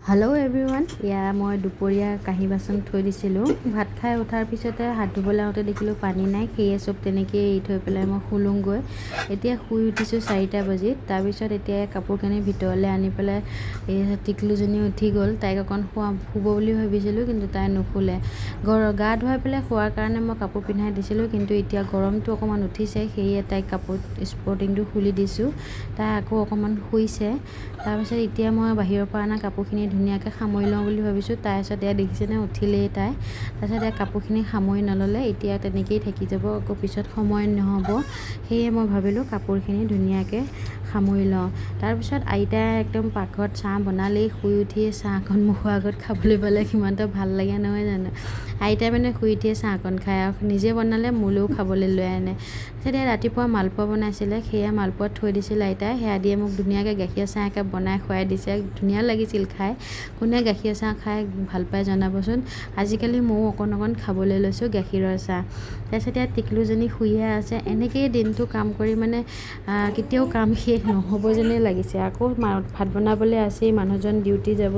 Hello' everyone, মই দুপৰীয়া কাঁহী বাচন থৈ দিছিলোঁ। ভাত খাই উঠাৰ পিছতে হাত ধুবলৈ আহোঁতে দেখিলোঁ পানী নাই। সেয়ে চব তেনেকৈয়ে এৰি থৈ পেলাই মই শুলোঁগৈ। এতিয়া শুই উঠিছোঁ 4টা বাজিত। তাৰপিছত এতিয়া কাপোৰখিনি ভিতৰলৈ আনি পেলাই টিকলুজনী উঠি গ'ল। তাইক অকণ শুব বুলি ভাবিছিলোঁ, কিন্তু তাই নুশুলে। গা ধুৱাই পেলাই শোৱাৰ কাৰণে মই কাপোৰ পিন্ধাই দিছিলোঁ, কিন্তু এতিয়া গৰমটো অকণমান উঠিছে। সেয়ে তাইক কাপোৰ স্পৰ্টিংটো খুলি দিছোঁ। তাই আকৌ অকণমান শুইছে। তাৰপিছত এতিয়া মই বাহিৰৰ পৰা অনা কাপোৰখিনি ধুনীয়াকৈ সামৰি লওঁ বুলি ভাবিছোঁ। তাৰপিছত দেখিছেনে উঠিলেই তাই। তাৰপিছত কাপোৰখিনি সামৰি নল'লে এতিয়া তেনেকৈয়ে থাকি যাব, আকৌ পিছত সময় নহ'ব। সেয়ে মই ভাবিলোঁ কাপোৰখিনি ধুনীয়াকৈ সামৰি লওঁ। তাৰপিছত আইতাই একদম পাকঘৰত চাহ বনালেই। শুই উঠিয়ে চাহকণ মুখৰ আগত খাবলৈ পালে কিমানটা ভাল লাগে নহয় জানো। আইতাই মানে শুই উঠিয়ে চাহকণ খায় আৰু নিজে বনালে মোলৈও খাবলৈ লৈ আনে। তাৰপিছত ৰাতিপুৱা মালপোৱা বনাইছিলে, সেয়া মালপোৱা থৈ দিছিল আইতাই। সেয়া দিয়ে মোক ধুনীয়াকৈ গাখীৰ চাহ একাপ বনাই খুৱাই দিছে। ধুনীয়া লাগিছিল খাই। কোনে গাখীৰ চাহ খাই ভাল পায় জনাবচোন। আজিকালি ময়ো অকণ খাবলৈ লৈছোঁ গাখীৰৰ চাহ। তাৰপিছত টিকলুজনী শুইয়ে আছে। এনেকৈয়ে দিনটো কাম কৰি মানে কেতিয়াও কাম শেষ নহ'ব যেনেই লাগিছে। আকৌ ভাত বনাবলৈ আছেই, মানুহজন ডিউটি যাব,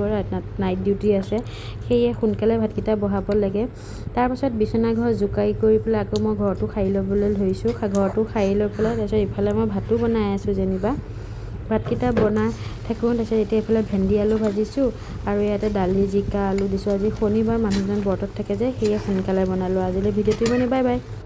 নাইট ডিউটি আছে। সেয়ে সোনকালে ভাতকেইটা বহাব লাগে। তাৰপাছত বিচনা ঘৰ জোকাৰি কৰি পেলাই আকৌ মই ঘৰটো সাৰি ল'বলৈ ধৰিছোঁ। ঘৰটো সাৰি লৈ পেলাই তাৰপিছত ইফালে মই ভাতো বনাই আছোঁ যেনিবা। ভাতকেইটা বনাই থাকোঁ। তাৰপিছত এতিয়া এইফালে ভেন্দি আলু ভাজিছোঁ আৰু ইয়াতে দালি, জিকা, আলু দিছোঁ। আজি শনিবাৰ, মানুহজন ব্ৰতত থাকে যে, সেয়ে সোনকালে বনালোঁ। আজিলৈ ভিডিঅ'টো ইমানেই। Bye bye.